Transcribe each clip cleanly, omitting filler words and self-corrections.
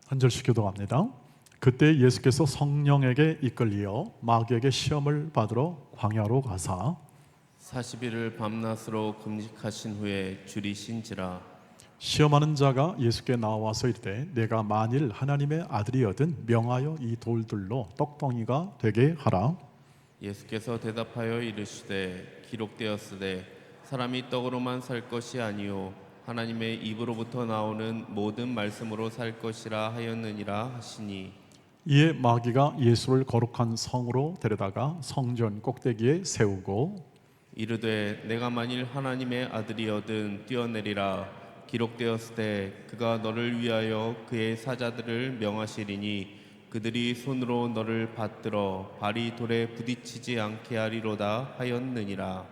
한 절씩 기도합니다. 그때 예수께서 성령에게 이끌리어 마귀에게 시험을 받으러 광야로 가사 40일을 밤낮으로 금식하신 후에 줄이신지라. 시험하는 자가 예수께 나와서 이르되 내가 만일 하나님의 아들이거든 명하여 이 돌들로 떡덩이가 되게 하라. 예수께서 대답하여 이르시되 기록되었으되 사람이 떡으로만 살 것이 아니요 하나님의 입으로부터 나오는 모든 말씀으로 살 것이라 하였느니라 하시니. 이에 마귀가 예수를 거룩한 성으로 데려다가 성전 꼭대기에 세우고 이르되 내가 만일 하나님의 아들이거든 뛰어내리라. 기록되었으되 그가 너를 위하여 그의 사자들을 명하시리니 그들이 손으로 너를 받들어 발이 돌에 부딪히지 않게 하리로다 하였느니라.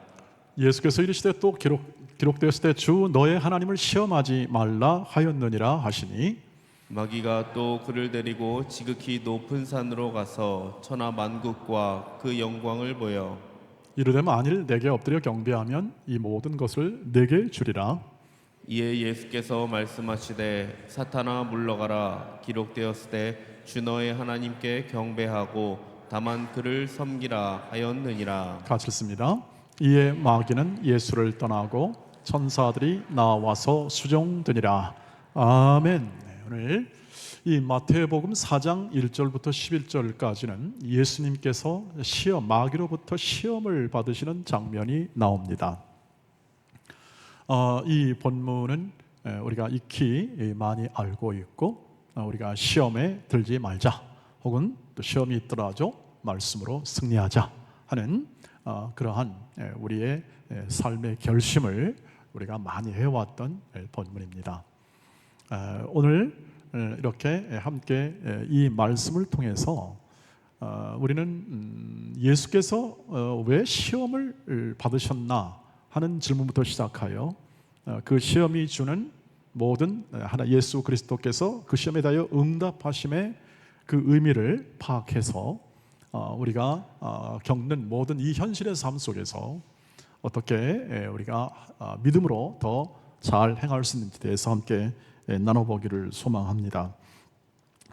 예수께서 이르시되 또 기록되었을 때 주 너의 하나님을 시험하지 말라 하였느니라 하시니 마귀가 또 그를 데리고 지극히 높은 산으로 가서 천하 만국과 그 영광을 보여 이르되 만일 내게 엎드려 경배하면 이 모든 것을 내게 주리라. 이에 예수께서 말씀하시되 사탄아 물러가라. 기록되었으되 주 너의 하나님께 경배하고 다만 그를 섬기라 하였느니라. 같이 읽습니다. 이에 마귀는 예수를 떠나고 천사들이 나와서 수종되니라. 아멘. 네, 오늘 이 마태복음 4장 1절부터 11절까지는 예수님께서 마귀로부터 시험을 받으시는 장면이 나옵니다. 이 본문은 우리가 익히 많이 알고 있고 우리가 시험에 들지 말자 혹은 또 시험이 있더라도 말씀으로 승리하자 하는 그러한 우리의 삶의 결심을 우리가 많이 해왔던 본문입니다. 오늘 이렇게 함께 이 말씀을 통해서 우리는 예수께서 왜 시험을 받으셨나 하는 질문부터 시작하여 그 시험이 주는 모든 예수 그리스도께서 그 시험에 대하여 응답하심의 그 의미를 파악해서 우리가 겪는 모든 이 현실의 삶 속에서 어떻게 우리가 믿음으로 더 잘 행할 수 있는지에 대해서 함께 나눠보기를 소망합니다.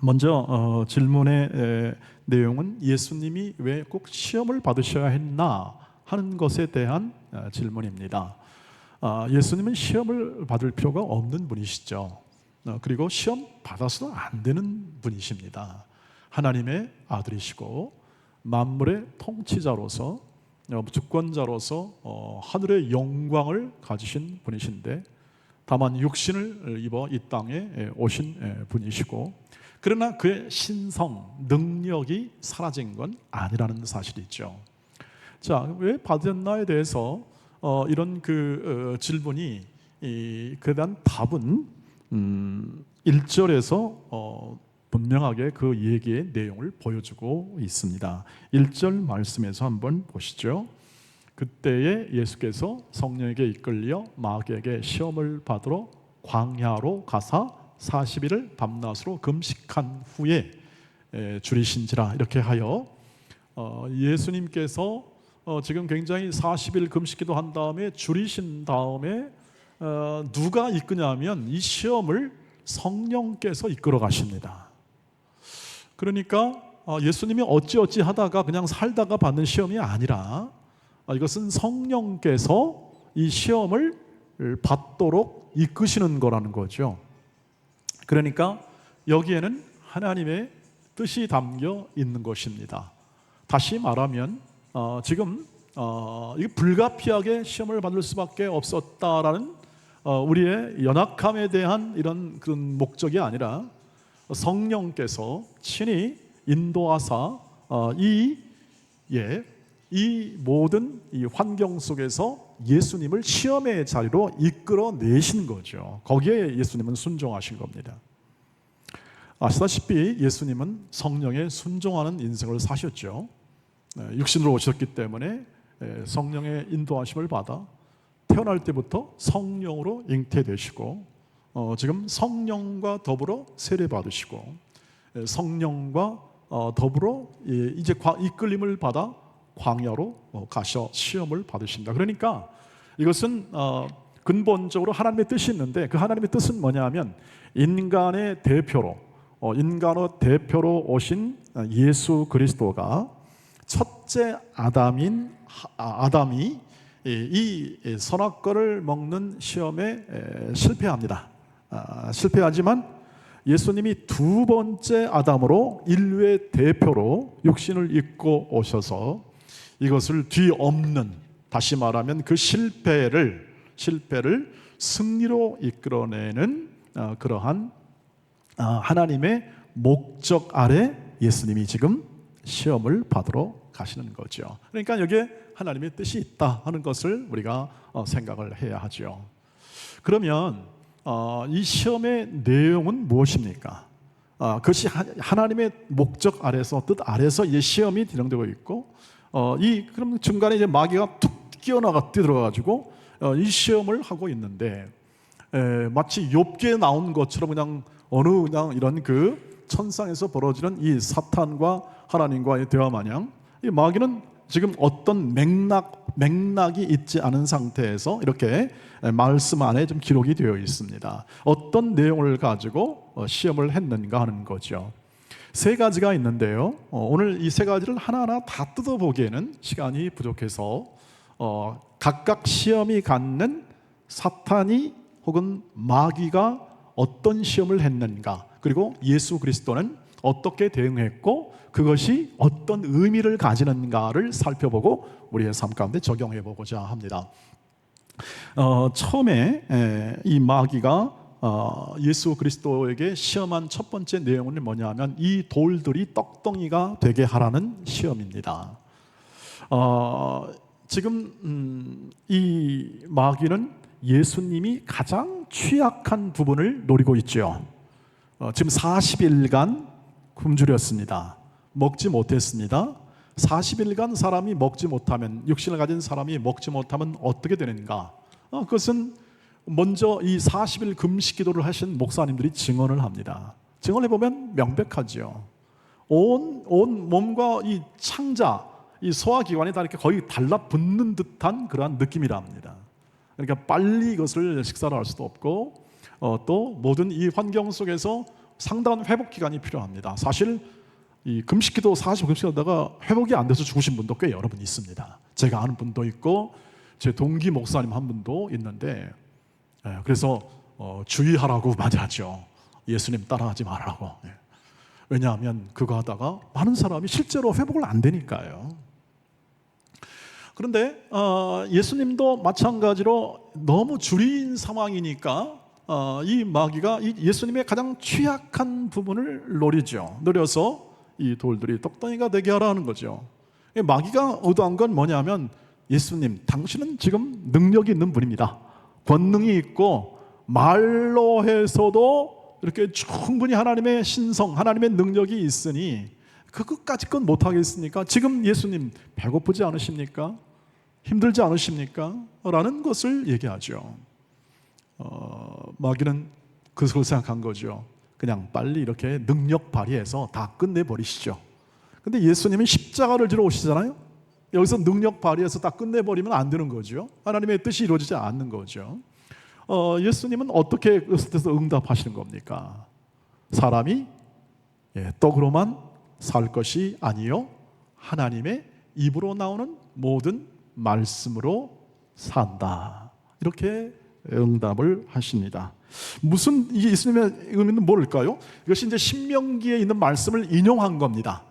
먼저 질문의 내용은 예수님이 왜 꼭 시험을 받으셔야 했나 하는 것에 대한 질문입니다. 예수님은 시험을 받을 필요가 없는 분이시죠. 그리고 시험 받아서도 안 되는 분이십니다. 하나님의 아들이시고 만물의 통치자로서 주권자로서 하늘의 영광을 가지신 분이신데 다만 육신을 입어 이 땅에 오신 분이시고 그러나 그의 신성, 능력이 사라진 건 아니라는 사실이죠. 자, 왜 받았나에 대해서 이런 질문이 그에 대한 답은 1절에서 분명하게 그 얘기의 내용을 보여주고 있습니다. 1절 말씀에서 한번 보시죠. 그때에 예수께서 성령에게 이끌려 마귀에게 시험을 받으러 광야로 가사 40일을 밤낮으로 금식한 후에 줄이신지라 이렇게 하여 예수님께서 지금 굉장히 40일 금식기도 한 다음에 줄이신 다음에 누가 이끄냐면 이 시험을 성령께서 이끌어 가십니다. 그러니까 예수님이 어찌어찌 하다가 그냥 살다가 받는 시험이 아니라 이것은 성령께서 이 시험을 받도록 이끄시는 거라는 거죠. 그러니까 여기에는 하나님의 뜻이 담겨 있는 것입니다. 다시 말하면 지금 이게 불가피하게 시험을 받을 수밖에 없었다라는 우리의 연약함에 대한 이런 그런 목적이 아니라 성령께서 친히 인도하사 이 모든 이 환경 속에서 예수님을 시험의 자리로 이끌어내신 거죠. 거기에 예수님은 순종하신 겁니다. 아시다시피 예수님은 성령에 순종하는 인생을 사셨죠. 육신으로 오셨기 때문에 성령의 인도하심을 받아 태어날 때부터 성령으로 잉태되시고 지금 성령과 더불어 세례받으시고 성령과 더불어 이제 이끌림을 받아 광야로 가셔 시험을 받으신다. 그러니까 이것은 근본적으로 하나님의 뜻이 있는데 그 하나님의 뜻은 뭐냐면 인간의 대표로 인간의 대표로 오신 예수 그리스도가 첫째 아담이 이 선악과를 먹는 시험에 실패합니다. 실패하지만 예수님이 두 번째 아담으로 인류의 대표로 육신을 입고 오셔서 이것을 뒤엎는, 다시 말하면 그 실패를 승리로 이끌어내는 그러한 하나님의 목적 아래 예수님이 지금 시험을 받으러 가시는 거죠. 그러니까 여기에 하나님의 뜻이 있다 하는 것을 우리가 생각을 해야 하죠. 그러면 이 시험의 내용은 무엇입니까? 그것이 하나님의 목적 아래서, 뜻 아래서 이 시험이 진행되고 있고, 그럼 중간에 이제 마귀가 툭 뛰어들어가지고 이 시험을 하고 있는데, 마치 욥기에 나온 것처럼 그냥 이런 그 천상에서 벌어지는 이 사탄과 하나님과의 대화 마냥, 이 마귀는 지금 어떤 맥락이 있지 않은 상태에서 이렇게 말씀 안에 좀 기록이 되어 있습니다. 어떤 내용을 가지고 시험을 했는가 하는 거죠. 세 가지가 있는데요. 오늘 이 세 가지를 하나하나 다 뜯어보기에는 시간이 부족해서 각각 시험이 갖는 사탄이 혹은 마귀가 어떤 시험을 했는가, 그리고 예수 그리스도는 어떻게 대응했고 그것이 어떤 의미를 가지는가를 살펴보고 우리의 삶 가운데 적용해 보고자 합니다. 처음에 이 마귀가 예수 그리스도에게 시험한 첫 번째 내용은 뭐냐면 이 돌들이 떡덩이가 되게 하라는 시험입니다. 지금 이 마귀는 예수님이 가장 취약한 부분을 노리고 있죠. 지금 40일간 굶주렸습니다. 먹지 못했습니다. 40일간 사람이 먹지 못하면, 육신을 가진 사람이 먹지 못하면 어떻게 되는가? 그것은 먼저 이 40일 금식 기도를 하신 목사님들이 증언을 합니다. 증언해 보면 명백하죠. 온 몸과 이 창자, 이 소화기관이 다 이렇게 거의 달라붙는 듯한 그러한 느낌이랍니다. 그러니까 빨리 이것을 식사를 할 수도 없고, 또 모든 이 환경 속에서 상당한 회복 기간이 필요합니다. 사실 이 금식기도 40일 금식하다가 회복이 안 돼서 죽으신 분도 꽤 여러 분 있습니다. 제가 아는 분도 있고 제 동기 목사님 한 분도 있는데, 그래서 주의하라고 많이 하죠. 예수님 따라하지 말라고. 왜냐하면 그거 하다가 많은 사람이 실제로 회복을 안 되니까요. 그런데 예수님도 마찬가지로 너무 줄인 상황이니까 이 마귀가 이 예수님의 가장 취약한 부분을 노려서 이 돌들이 떡덩이가 되게 하라는 거죠. 마귀가 의도한 건 뭐냐면, 예수님 당신은 지금 능력이 있는 분입니다. 권능이 있고 말로 해서도 이렇게 충분히 하나님의 신성, 하나님의 능력이 있으니 그것까지 건 못하겠습니까? 지금 예수님 배고프지 않으십니까? 힘들지 않으십니까? 라는 것을 얘기하죠. 마귀는 그것을 생각한 거죠. 그냥 빨리 이렇게 능력 발휘해서 다 끝내버리시죠. 근데 예수님은 십자가를 지러 오시잖아요. 여기서 능력 발휘해서 다 끝내버리면 안 되는 거죠. 하나님의 뜻이 이루어지지 않는 거죠. 예수님은 어떻게 그것에서 응답하시는 겁니까? 사람이 떡으로만 살 것이 아니요 하나님의 입으로 나오는 모든 말씀으로 산다. 이렇게 응답을 하십니다. 무슨 이 예수님의 의미는 뭘까요? 이것이 이제 신명기에 있는 말씀을 인용한 겁니다.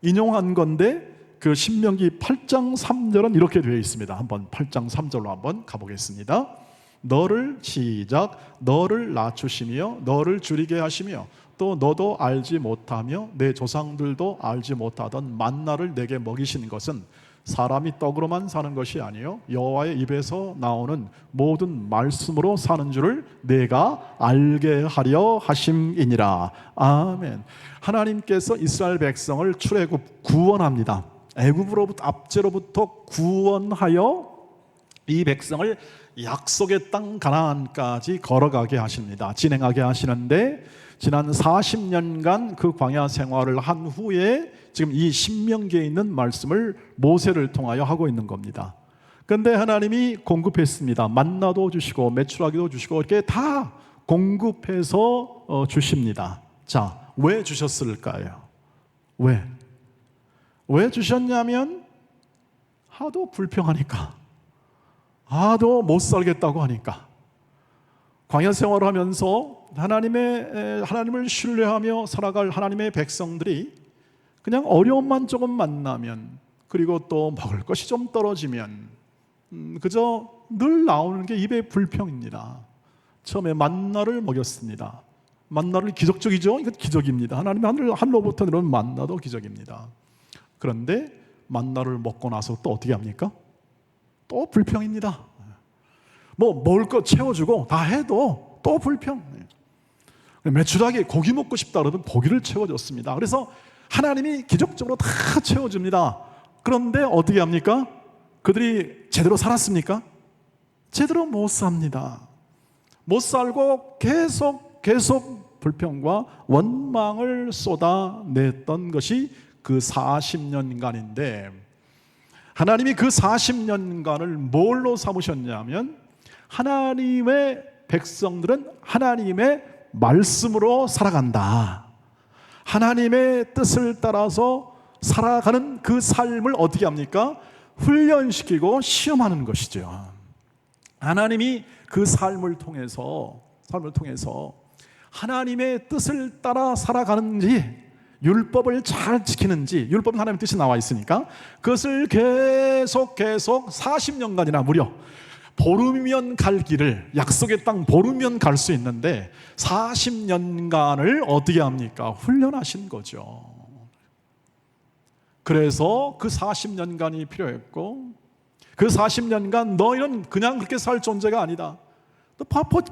인용한 건데 그 신명기 8장 3절은 이렇게 되어 있습니다. 한번 8장 3절로 한번 가보겠습니다. 너를 낮추시며 너를 줄이게 하시며 또 너도 알지 못하며 내 조상들도 알지 못하던 만나를 내게 먹이신 것은 사람이 떡으로만 사는 것이 아니요 여호와의 입에서 나오는 모든 말씀으로 사는 줄을 내가 알게 하려 하심이니라. 아멘. 하나님께서 이스라엘 백성을 출애굽 구원합니다. 애굽으로부터 압제로부터 구원하여 이 백성을 약속의 땅 가나안까지 걸어가게 하십니다. 진행하게 하시는데 지난 40년간 그 광야 생활을 한 후에 지금 이 신명기에 있는 말씀을 모세를 통하여 하고 있는 겁니다. 그런데 하나님이 공급했습니다. 만나도 주시고 메추라기도 주시고 이렇게 다 공급해서 주십니다. 자, 왜 주셨을까요? 왜 주셨냐면 하도 불평하니까, 하도 못 살겠다고 하니까, 광야 생활을 하면서 하나님을 신뢰하며 살아갈 하나님의 백성들이 그냥 어려움만 조금 만나면, 그리고 또 먹을 것이 좀 떨어지면 그저 늘 나오는 게 입에 불평입니다. 처음에 만나를 먹였습니다. 만나를, 기적적이죠? 이거 기적입니다. 하나님이 하늘로부터 내려온 만나도 기적입니다. 그런데 만나를 먹고 나서 또 어떻게 합니까? 또 불평입니다. 뭐 먹을 것 채워주고 다 해도 또 불평. 메추라기 고기 먹고 싶다 그러면 고기를 채워줬습니다. 그래서 하나님이 기적적으로 다 채워줍니다. 그런데 어떻게 합니까? 그들이 제대로 살았습니까? 제대로 못 삽니다. 못 살고 계속 불평과 원망을 쏟아냈던 것이 그 40년간인데, 하나님이 그 40년간을 뭘로 삼으셨냐면, 하나님의 백성들은 하나님의 말씀으로 살아간다, 하나님의 뜻을 따라서 살아가는 그 삶을 어떻게 합니까? 훈련시키고 시험하는 것이죠. 하나님이 그 삶을 통해서 하나님의 뜻을 따라 살아가는지, 율법을 잘 지키는지, 율법은 하나님의 뜻이 나와 있으니까 그것을 계속 40년간이나 무려 보름이면 갈 길을, 약속의 땅 보름이면 갈 수 있는데 40년간을 어떻게 합니까? 훈련하신 거죠. 그래서 그 40년간이 필요했고, 그 40년간 너희는 그냥 그렇게 살 존재가 아니다. 너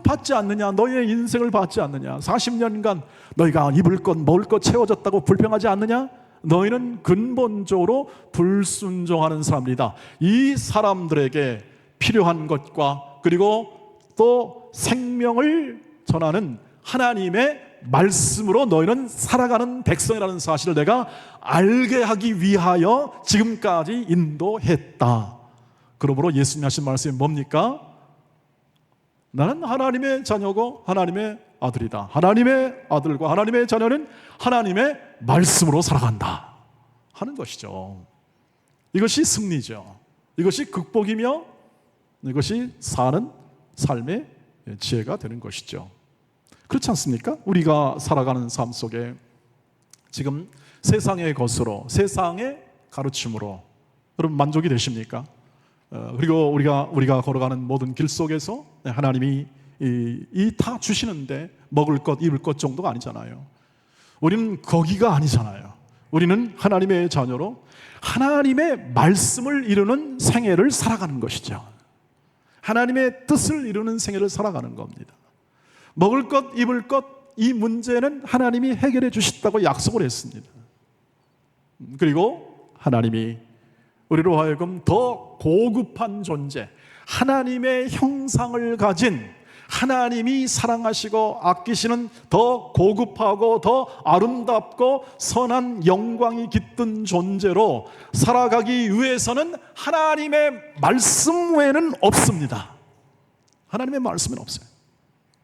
받지 않느냐? 너희의 인생을 받지 않느냐? 40년간 너희가 입을 것, 먹을 것 채워졌다고 불평하지 않느냐? 너희는 근본적으로 불순종하는 사람들이다. 이 사람들에게 필요한 것과, 그리고 또 생명을 전하는 하나님의 말씀으로 너희는 살아가는 백성이라는 사실을 내가 알게 하기 위하여 지금까지 인도했다. 그러므로 예수님이 하신 말씀이 뭡니까? 나는 하나님의 자녀고 하나님의 아들이다. 하나님의 아들과 하나님의 자녀는 하나님의 말씀으로 살아간다 하는 것이죠. 이것이 승리죠. 이것이 극복이며 이것이 사는 삶의 지혜가 되는 것이죠. 그렇지 않습니까? 우리가 살아가는 삶 속에 지금 세상의 것으로, 세상의 가르침으로 여러분 만족이 되십니까? 그리고 우리가 걸어가는 모든 길 속에서 하나님이 다 주시는데 먹을 것, 입을 것 정도가 아니잖아요. 우리는 거기가 아니잖아요. 우리는 하나님의 자녀로 하나님의 말씀을 이루는 생애를 살아가는 것이죠. 하나님의 뜻을 이루는 생애를 살아가는 겁니다. 먹을 것, 입을 것, 이 문제는 하나님이 해결해 주셨다고 약속을 했습니다. 그리고 하나님이 우리로 하여금 더 고급한 존재, 하나님의 형상을 가진, 하나님이 사랑하시고 아끼시는 더 고급하고 더 아름답고 선한 영광이 깃든 존재로 살아가기 위해서는 하나님의 말씀 외에는 없습니다. 하나님의 말씀은 없어요.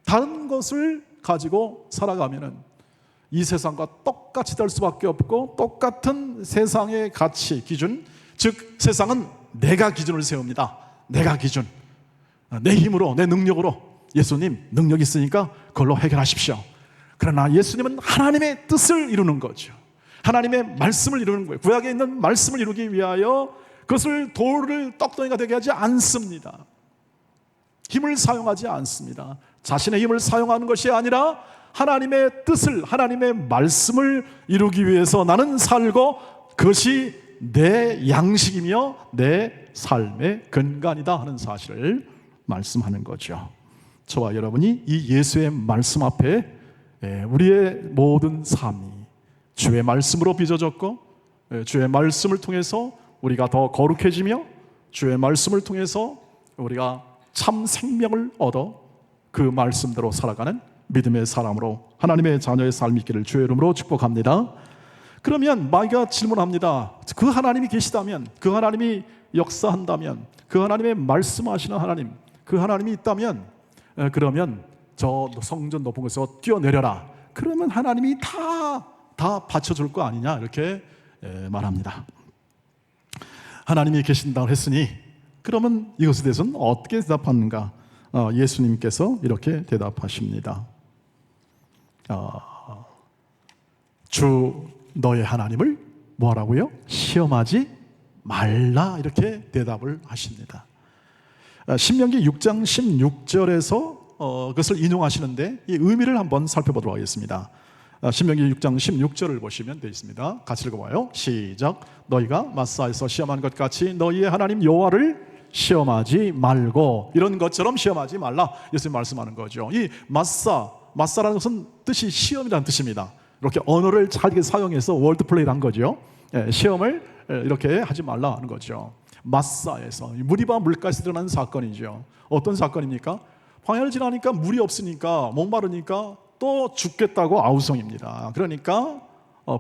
다른 것을 가지고 살아가면은 이 세상과 똑같이 될 수밖에 없고, 똑같은 세상의 가치, 기준, 즉 세상은 내가 기준을 세웁니다. 내가 기준, 내 힘으로, 내 능력으로. 예수님 능력 있으니까 그걸로 해결하십시오. 그러나 예수님은 하나님의 뜻을 이루는 거죠. 하나님의 말씀을 이루는 거예요. 구약에 있는 말씀을 이루기 위하여 그것을 돌을 떡덩이가 되게 하지 않습니다. 힘을 사용하지 않습니다. 자신의 힘을 사용하는 것이 아니라 하나님의 뜻을, 하나님의 말씀을 이루기 위해서 나는 살고 그것이 내 양식이며 내 삶의 근간이다 하는 사실을 말씀하는 거죠. 저와 여러분이 이 예수의 말씀 앞에 우리의 모든 삶이 주의 말씀으로 빚어졌고, 주의 말씀을 통해서 우리가 더 거룩해지며, 주의 말씀을 통해서 우리가 참 생명을 얻어 그 말씀대로 살아가는 믿음의 사람으로 하나님의 자녀의 삶이 있기를 주의 이름으로 축복합니다. 그러면 마귀가 질문합니다. 그 하나님이 계시다면, 그 하나님이 역사한다면, 그 하나님의 말씀하시는 하나님, 그 하나님이 있다면, 그러면 저 성전 높은 곳에서 뛰어내려라. 그러면 하나님이 다 받쳐줄 거 아니냐 이렇게 말합니다. 하나님이 계신다고 했으니 그러면 이것에 대해서는 어떻게 대답하는가? 예수님께서 이렇게 대답하십니다. 주 너의 하나님을 뭐하라고요? 시험하지 말라 이렇게 대답을 하십니다. 신명기 6장 16절에서 그것을 인용하시는데 이 의미를 한번 살펴보도록 하겠습니다. 신명기 6장 16절을 보시면 되어 있습니다. 같이 읽어봐요. 시작. 너희가 마사에서 시험한 것 같이 너희의 하나님 여호와를 시험하지 말고, 이런 것처럼 시험하지 말라 예수님 말씀하는 거죠. 이 마사라는 것은 뜻이 시험이라는 뜻입니다. 이렇게 언어를 잘 사용해서 월드플레이를 한 거죠. 시험을 이렇게 하지 말라 하는 거죠. 마사에서 무리와 물가에서 일어난 사건이죠. 어떤 사건입니까? 광야를 지나니까 물이 없으니까 목마르니까 또 죽겠다고 아우성입니다. 그러니까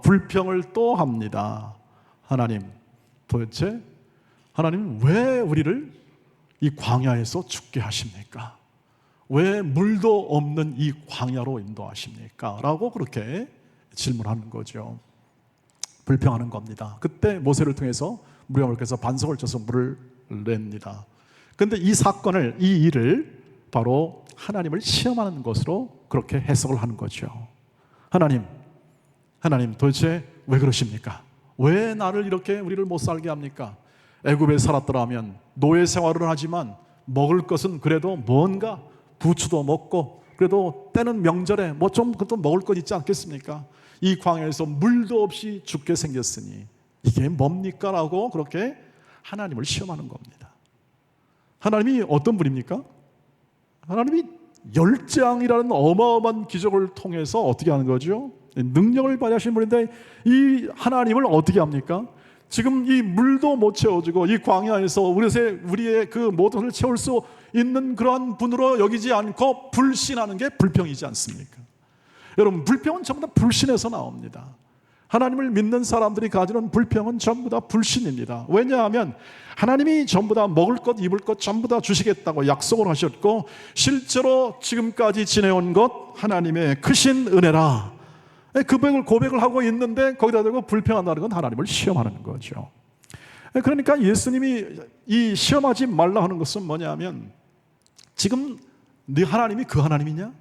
불평을 또 합니다. 하나님, 도대체 하나님 왜 우리를 이 광야에서 죽게 하십니까? 왜 물도 없는 이 광야로 인도하십니까? 라고 그렇게 질문하는 거죠. 불평하는 겁니다. 그때 모세를 통해서 무리와 물께서 반석을 쳐서 물을 냅니다. 그런데 이 사건을, 이 일을 바로 하나님을 시험하는 것으로 그렇게 해석을 하는 거죠. 하나님 도대체 왜 그러십니까? 왜 나를 이렇게 우리를 못 살게 합니까? 애굽에 살았더라면 노예 생활을 하지만 먹을 것은 그래도 뭔가 부추도 먹고 그래도 때는 명절에 뭐 좀 그것도 먹을 것 있지 않겠습니까? 이 광야에서 물도 없이 죽게 생겼으니 이게 뭡니까? 라고 그렇게 하나님을 시험하는 겁니다. 하나님이 어떤 분입니까? 하나님이 열장이라는 어마어마한 기적을 통해서 어떻게 하는 거죠? 능력을 발휘하시는 분인데 이 하나님을 어떻게 합니까? 지금 이 물도 못 채워주고 이 광야에서 우리의 그 모든 것을 채울 수 있는 그러한 분으로 여기지 않고 불신하는 게 불평이지 않습니까? 여러분, 불평은 전부 다 불신에서 나옵니다. 하나님을 믿는 사람들이 가지는 불평은 전부 다 불신입니다. 왜냐하면 하나님이 전부 다 먹을 것, 입을 것 전부 다 주시겠다고 약속을 하셨고 실제로 지금까지 지내온 것 하나님의 크신 은혜라, 그 고백을 하고 있는데 거기다 대고 불평한다는 건 하나님을 시험하는 거죠. 그러니까 예수님이 이 시험하지 말라 하는 것은 뭐냐면, 지금 네 하나님이 그 하나님이냐?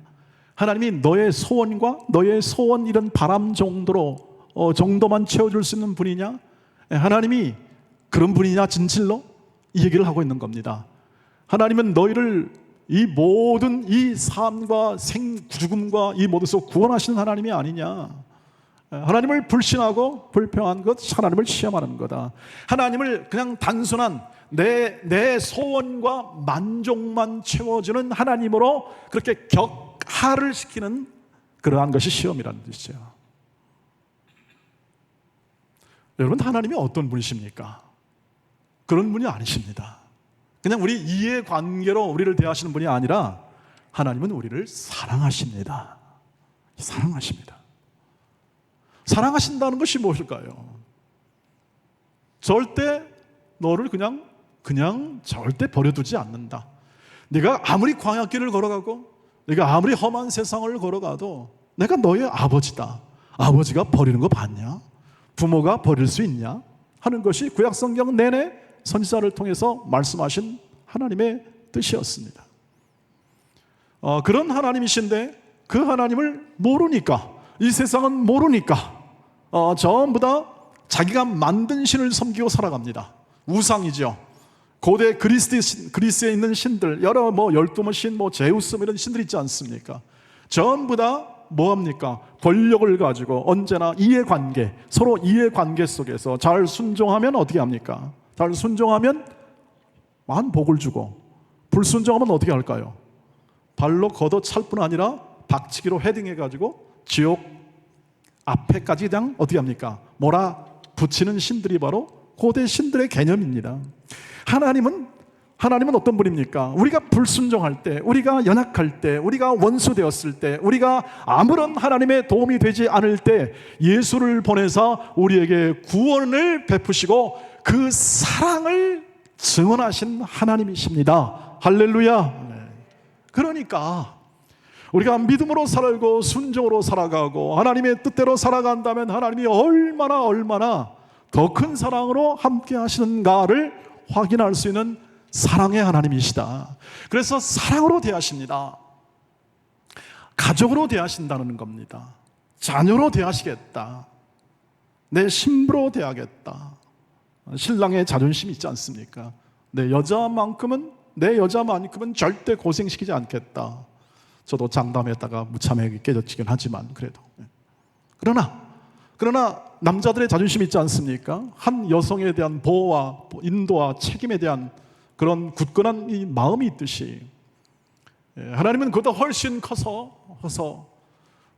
하나님이 너의 소원과 너의 소원 이런 바람 정도만 채워줄 수 있는 분이냐? 하나님이 그런 분이냐 진실로? 이 얘기를 하고 있는 겁니다. 하나님은 너희를 이 모든 이 삶과 죽음과 이 모든 속에서 구원하시는 하나님이 아니냐? 하나님을 불신하고 불평한 것, 하나님을 시험하는 거다. 하나님을 그냥 단순한 내 소원과 만족만 채워주는 하나님으로 그렇게 격하를 시키는 그러한 것이 시험이라는 뜻이죠. 여러분, 하나님이 어떤 분이십니까? 그런 분이 아니십니다. 그냥 우리 이해관계로 우리를 대하시는 분이 아니라 하나님은 우리를 사랑하십니다. 사랑하십니다. 사랑하신다는 것이 무엇일까요? 절대 너를 그냥 절대 버려두지 않는다. 네가 아무리 광야길을 걸어가고 네가 아무리 험한 세상을 걸어가도 내가 너의 아버지다. 아버지가 버리는 거 봤냐? 부모가 버릴 수 있냐? 하는 것이 구약성경 내내 선지자를 통해서 말씀하신 하나님의 뜻이었습니다. 그런 하나님이신데 그 하나님을 모르니까, 이 세상은 모르니까 전부 다 자기가 만든 신을 섬기고 살아갑니다. 우상이죠. 고대 그리스에 있는 신들, 여러 12번 신, 제우스 이런 신들 있지 않습니까? 전부 다 뭐합니까? 권력을 가지고 언제나 이해관계, 서로 이해관계 속에서 잘 순종하면 어떻게 합니까? 잘 순종하면 많은 복을 주고, 불순종하면 어떻게 할까요? 발로 걷어찰 뿐 아니라 박치기로 헤딩해가지고 지옥 앞에까지 그냥 어떻게 합니까? 몰아붙이는 신들이 바로 고대 신들의 개념입니다. 하나님은 어떤 분입니까? 우리가 불순종할 때, 우리가 연약할 때, 우리가 원수 되었을 때, 우리가 아무런 하나님의 도움이 되지 않을 때 예수를 보내사 우리에게 구원을 베푸시고 그 사랑을 증언하신 하나님이십니다. 할렐루야. 그러니까 우리가 믿음으로 살고 순종으로 살아가고 하나님의 뜻대로 살아간다면 하나님이 얼마나 더 큰 사랑으로 함께 하시는가를 확인할 수 있는 사랑의 하나님이시다. 그래서 사랑으로 대하십니다. 가족으로 대하신다는 겁니다. 자녀로 대하시겠다. 내 신부로 대하겠다. 신랑의 자존심이 있지 않습니까? 내 여자만큼은 절대 고생시키지 않겠다. 저도 장담했다가 무참하게 깨졌긴 하지만 그래도. 그러나 남자들의 자존심이 있지 않습니까? 한 여성에 대한 보호와 인도와 책임에 대한 그런 굳건한 이 마음이 있듯이 하나님은 그보다 훨씬 커서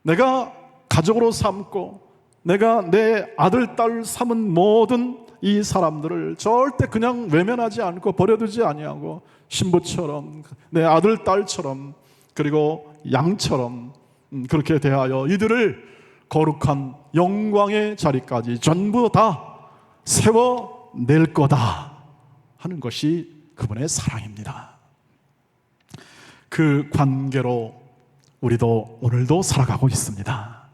내가 가족으로 삼고 내가 내 아들, 딸 삼은 모든 이 사람들을 절대 그냥 외면하지 않고 버려두지 아니하고 신부처럼 내 아들, 딸처럼 그리고 양처럼 그렇게 대하여 이들을 거룩한 영광의 자리까지 전부 다 세워낼 거다 하는 것이 그분의 사랑입니다. 그 관계로 우리도 오늘도 살아가고 있습니다.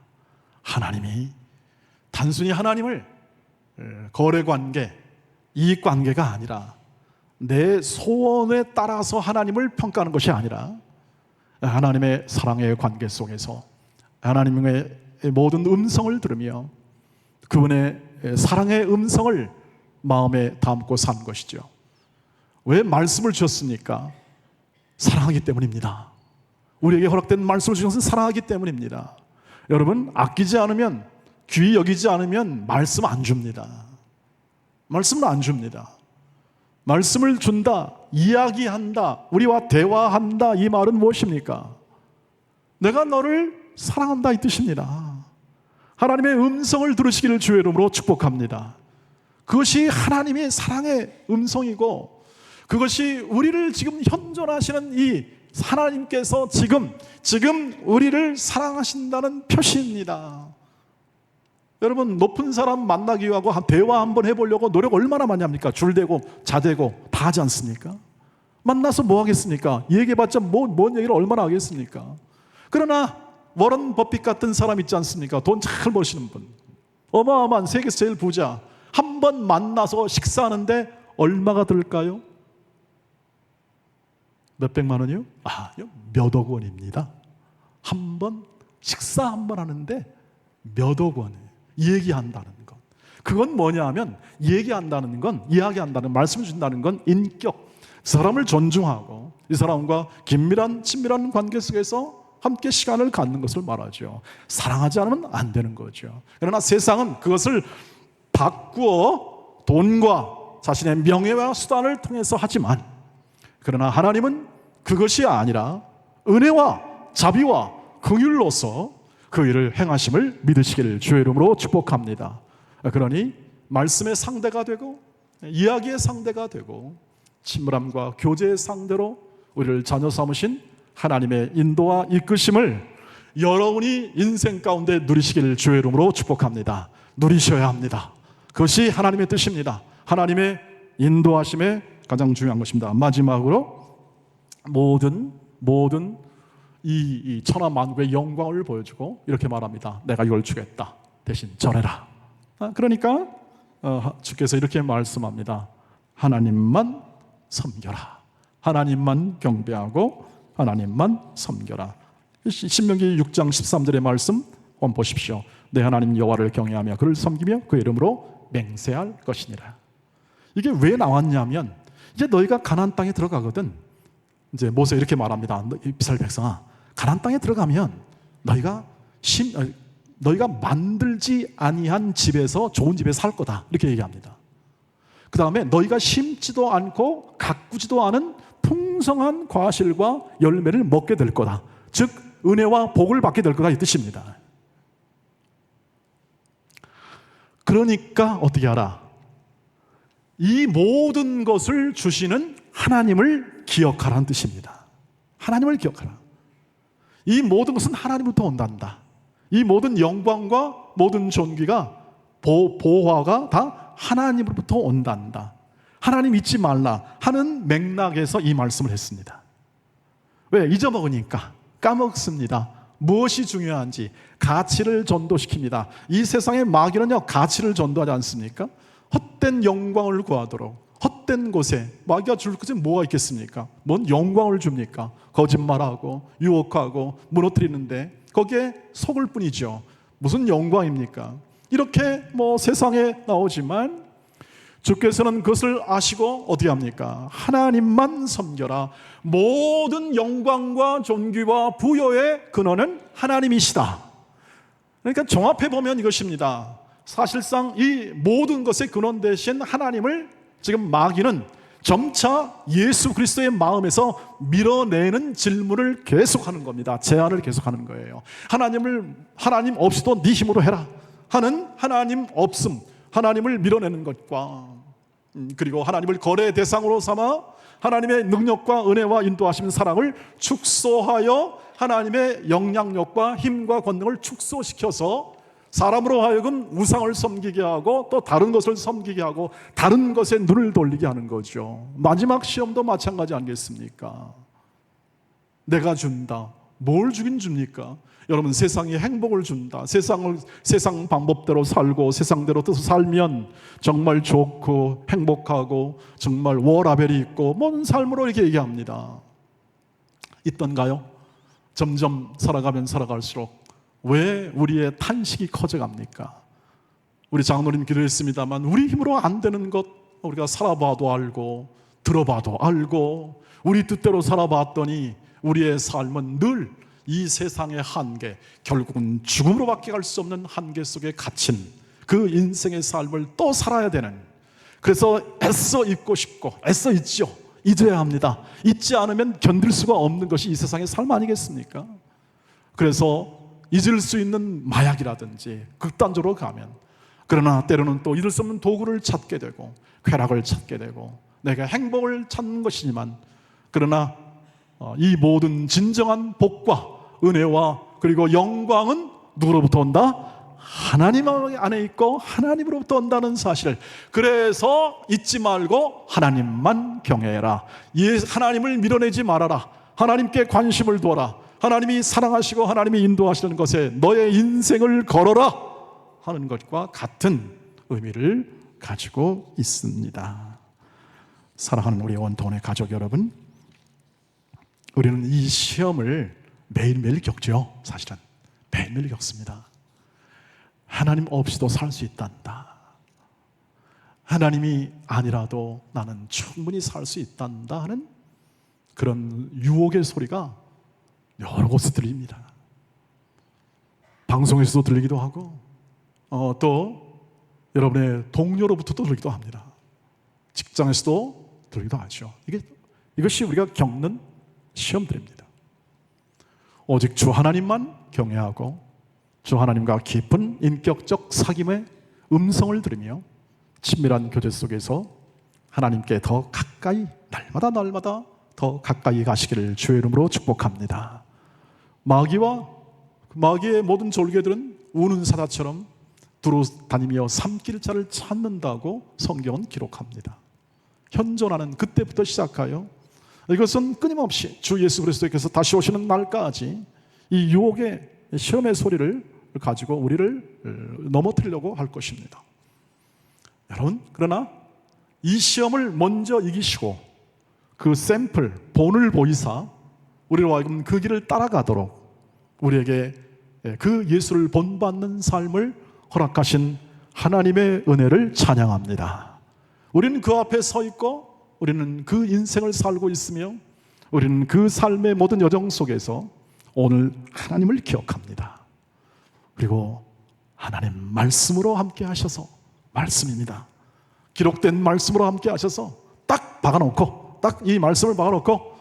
하나님이 단순히 하나님을 거래관계, 이익관계가 아니라 내 소원에 따라서 하나님을 평가하는 것이 아니라 하나님의 사랑의 관계 속에서 하나님의 모든 음성을 들으며 그분의 사랑의 음성을 마음에 담고 산 것이죠. 왜 말씀을 주셨습니까? 사랑하기 때문입니다. 우리에게 허락된 말씀을 주신 것은 사랑하기 때문입니다. 여러분, 아끼지 않으면, 귀히 여기지 않으면 말씀 안 줍니다. 말씀을 안 줍니다. 말씀을 준다, 이야기한다, 우리와 대화한다, 이 말은 무엇입니까? 내가 너를 사랑한다 이 뜻입니다. 하나님의 음성을 들으시기를 주의 이름으로 축복합니다. 그것이 하나님의 사랑의 음성이고 그것이 우리를 지금 현존하시는 이 하나님께서 지금 우리를 사랑하신다는 표시입니다. 여러분, 높은 사람 만나기 위하고 대화 한번 해보려고 노력 얼마나 많이 합니까? 줄대고 자대고 다 하지 않습니까? 만나서 뭐 하겠습니까? 얘기해봤자 뭔 얘기를 얼마나 하겠습니까? 그러나 워런 버핏 같은 사람 있지 않습니까? 돈 잘 버시는 분, 어마어마한 세계에서 제일 부자, 한 번 만나서 식사하는데 얼마가 들까요? 몇백만 원이요? 몇억 원입니다. 한 번 식사 한 번 하는데 몇억 원 얘기한다는 것. 그건 뭐냐 하면 얘기한다는 건, 이야기한다는, 말씀을 준다는 건 인격, 사람을 존중하고 이 사람과 긴밀한 친밀한 관계 속에서 함께 시간을 갖는 것을 말하죠. 사랑하지 않으면 안 되는 거죠. 그러나 세상은 그것을 바꾸어 돈과 자신의 명예와 수단을 통해서 하지만, 그러나 하나님은 그것이 아니라 은혜와 자비와 긍휼로서 그 일을 행하심을 믿으시기를 주의 이름으로 축복합니다. 그러니 말씀의 상대가 되고 이야기의 상대가 되고 친밀함과 교제의 상대로 우리를 자녀 삼으신 하나님의 인도와 이끄심을 여러분이 인생 가운데 누리시기를 주의 이름으로 축복합니다. 누리셔야 합니다. 그것이 하나님의 뜻입니다. 하나님의 인도하심에 가장 중요한 것입니다. 마지막으로 모든 이 천하만국의 영광을 보여주고 이렇게 말합니다. 내가 이걸 주겠다. 대신 절해라. 그러니까 주께서 이렇게 말씀합니다. 하나님만 섬겨라. 하나님만 경배하고 하나님만 섬겨라. 신명기 6장 13절의 말씀 한번 보십시오. 내 하나님 여호와를 경외하며 그를 섬기며 그 이름으로 맹세할 것이니라. 이게 왜 나왔냐면 이제 너희가 가나안 땅에 들어가거든. 이제 모세 이렇게 말합니다. 이스라엘 백성아, 가나안 땅에 들어가면 너희가 만들지 아니한 집에서 좋은 집에 살 거다. 이렇게 얘기합니다. 그 다음에 너희가 심지도 않고 가꾸지도 않은 풍성한 과실과 열매를 먹게 될 거다. 즉 은혜와 복을 받게 될 거다 이 뜻입니다. 그러니까 어떻게 하라? 이 모든 것을 주시는 하나님을 기억하라는 뜻입니다. 하나님을 기억하라. 이 모든 것은 하나님부터 온단다. 이 모든 영광과 모든 존귀가 보화가 다 하나님으로부터 온단다. 하나님 잊지 말라 하는 맥락에서 이 말씀을 했습니다. 왜? 잊어먹으니까. 까먹습니다. 무엇이 중요한지 가치를 전도시킵니다. 이 세상의 마귀는요, 가치를 전도하지 않습니까? 헛된 영광을 구하도록, 헛된 곳에 마귀가 줄 것이 뭐가 있겠습니까? 뭔 영광을 줍니까? 거짓말하고 유혹하고 무너뜨리는데 거기에 속을 뿐이죠. 무슨 영광입니까? 이렇게 세상에 나오지만 주께서는 그것을 아시고 어떻게 합니까? 하나님만 섬겨라. 모든 영광과 존귀와 부여의 근원은 하나님이시다. 그러니까 종합해 보면 이것입니다. 사실상 이 모든 것의 근원 되신 하나님을 지금 마귀는 점차 예수 그리스도의 마음에서 밀어내는 질문을 계속하는 겁니다. 제안을 계속하는 거예요. 하나님 없이도 네 힘으로 해라 하는 하나님 없음, 하나님을 밀어내는 것과 그리고 하나님을 거래 대상으로 삼아 하나님의 능력과 은혜와 인도하시는 사랑을 축소하여 하나님의 영향력과 힘과 권능을 축소시켜서 사람으로 하여금 우상을 섬기게 하고 또 다른 것을 섬기게 하고 다른 것에 눈을 돌리게 하는 거죠. 마지막 시험도 마찬가지 아니겠습니까? 내가 준다. 뭘 주긴 줍니까? 여러분, 세상이 행복을 준다. 세상 방법대로 살고 세상대로 뜻을 살면 정말 좋고 행복하고 정말 워라벨이 있고 뭔 삶으로 이렇게 얘기합니다. 있던가요? 점점 살아가면 살아갈수록 왜 우리의 탄식이 커져갑니까? 우리 장로님 기도했습니다만 우리 힘으로 안 되는 것 우리가 살아봐도 알고 들어봐도 알고 우리 뜻대로 살아봤더니 우리의 삶은 늘 이 세상의 한계, 결국은 죽음으로밖에 갈 수 없는 한계 속에 갇힌 그 인생의 삶을 또 살아야 되는, 그래서 애써 잊고 싶고 애써 잊죠. 잊어야 합니다. 잊지 않으면 견딜 수가 없는 것이 이 세상의 삶 아니겠습니까? 그래서 잊을 수 있는 마약이라든지 극단적으로 가면, 그러나 때로는 또 잊을 수 없는 도구를 찾게 되고 쾌락을 찾게 되고 내가 행복을 찾는 것이지만, 그러나 이 모든 진정한 복과 은혜와 그리고 영광은 누구로부터 온다? 하나님 안에 있고 하나님으로부터 온다는 사실을, 그래서 잊지 말고 하나님만 경외해라. 하나님을 밀어내지 말아라. 하나님께 관심을 두어라. 하나님이 사랑하시고 하나님이 인도하시는 것에 너의 인생을 걸어라 하는 것과 같은 의미를 가지고 있습니다. 사랑하는 우리 원통원의 가족 여러분, 우리는 이 시험을 매일매일 겪죠. 사실은 매일매일 겪습니다. 하나님 없이도 살 수 있단다. 하나님이 아니라도 나는 충분히 살 수 있단다 하는 그런 유혹의 소리가 여러 곳에 들립니다. 방송에서도 들리기도 하고 또 여러분의 동료로부터도 들리기도 합니다. 직장에서도 들리기도 하죠. 이것이 우리가 겪는 시험들입니다. 오직 주 하나님만 경외하고 주 하나님과 깊은 인격적 사귐의 음성을 들으며 친밀한 교제 속에서 하나님께 더 가까이 날마다 더 가까이 가시기를 주의 이름으로 축복합니다. 마귀의 모든 졸개들은 우는 사자처럼 두루 다니며 삼킬 자를 찾는다고 성경은 기록합니다. 현존하는 그때부터 시작하여 이것은 끊임없이 주 예수 그리스도께서 다시 오시는 날까지 이 유혹의 시험의 소리를 가지고 우리를 넘어뜨리려고 할 것입니다. 여러분, 그러나 이 시험을 먼저 이기시고 그 샘플, 본을 보이사 우리로 하여금 그 길을 따라가도록 우리에게 그 예수를 본받는 삶을 허락하신 하나님의 은혜를 찬양합니다. 우리는 그 앞에 서 있고 우리는 그 인생을 살고 있으며 우리는 그 삶의 모든 여정 속에서 오늘 하나님을 기억합니다. 그리고 하나님 말씀으로 함께 하셔서, 말씀입니다. 기록된 말씀으로 함께 하셔서 딱 박아놓고, 딱 이 말씀을 박아놓고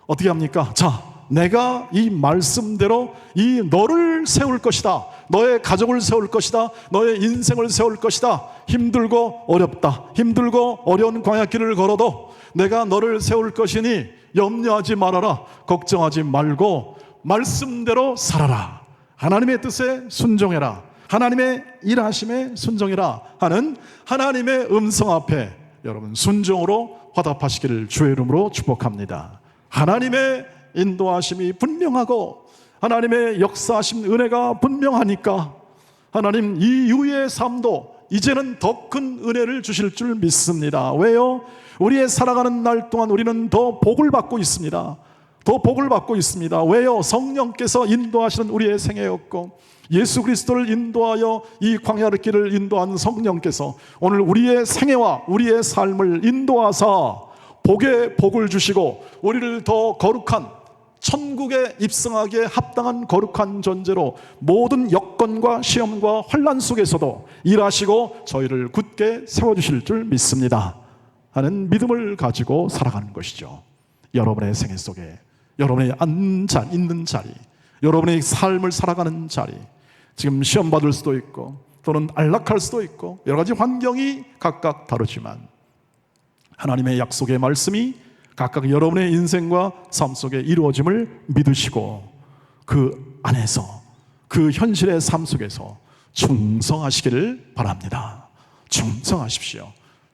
어떻게 합니까? 자, 내가 이 말씀대로 이 너를 세울 것이다. 너의 가족을 세울 것이다. 너의 인생을 세울 것이다. 힘들고 어렵다. 힘들고 어려운 광야길을 걸어도 내가 너를 세울 것이니 염려하지 말아라. 걱정하지 말고 말씀대로 살아라. 하나님의 뜻에 순종해라. 하나님의 일하심에 순종해라 하는 하나님의 음성 앞에 여러분 순종으로 화답하시기를 주의 이름으로 축복합니다. 하나님의 인도하심이 분명하고 하나님의 역사하신 은혜가 분명하니까 하나님 이 이후의 삶도 이제는 더 큰 은혜를 주실 줄 믿습니다. 왜요? 우리의 살아가는 날 동안 우리는 더 복을 받고 있습니다. 더 복을 받고 있습니다. 왜요? 성령께서 인도하시는 우리의 생애였고 예수 그리스도를 인도하여 이 광야의 길을 인도한 성령께서 오늘 우리의 생애와 우리의 삶을 인도하사 복에 복을 주시고 우리를 더 거룩한 천국에 입성하기에 합당한 거룩한 존재로 모든 여건과 시험과 환난 속에서도 일하시고 저희를 굳게 세워주실 줄 믿습니다 하는 믿음을 가지고 살아가는 것이죠. 여러분의 생애 속에 여러분의 있는 자리, 여러분의 삶을 살아가는 자리, 지금 시험 받을 수도 있고 또는 안락할 수도 있고 여러 가지 환경이 각각 다르지만 하나님의 약속의 말씀이 각각 여러분의 인생과 삶 속에 이루어짐을 믿으시고 그 안에서 그 현실의 삶 속에서 충성하시기를 바랍니다. 충성하십시오.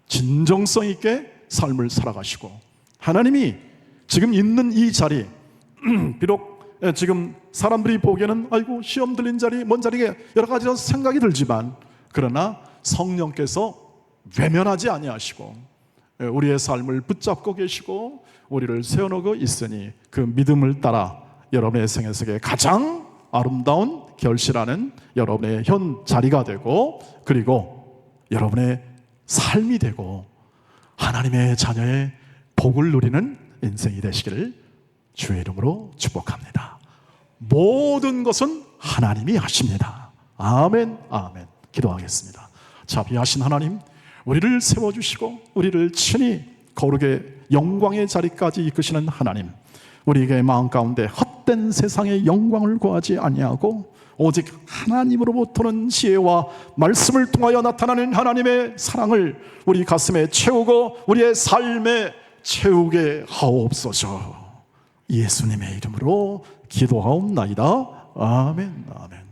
진정성 있게 삶을 살아가시고 하나님이 지금 있는 이 자리 비록 지금 사람들이 보기에는 아이고 시험 들린 자리 먼 자리에 여러 가지 생각이 들지만 그러나 성령께서 외면하지 아니하시고 우리의 삶을 붙잡고 계시고 우리를 세워놓고 있으니 그 믿음을 따라 여러분의 생애 속에 가장 아름다운 결실하는 여러분의 현 자리가 되고 그리고 여러분의 삶이 되고 하나님의 자녀의 복을 누리는 인생이 되시기를 주의 이름으로 축복합니다. 모든 것은 하나님이 하십니다. 아멘, 아멘. 기도하겠습니다. 자비하신 하나님, 우리를 세워주시고 우리를 친히 거룩의 영광의 자리까지 이끄시는 하나님, 우리에게 마음 가운데 헛된 세상의 영광을 구하지 아니하고 오직 하나님으로부터는 지혜와 말씀을 통하여 나타나는 하나님의 사랑을 우리 가슴에 채우고 우리의 삶에 채우게 하옵소서. 예수님의 이름으로 기도하옵나이다. 아멘, 아멘.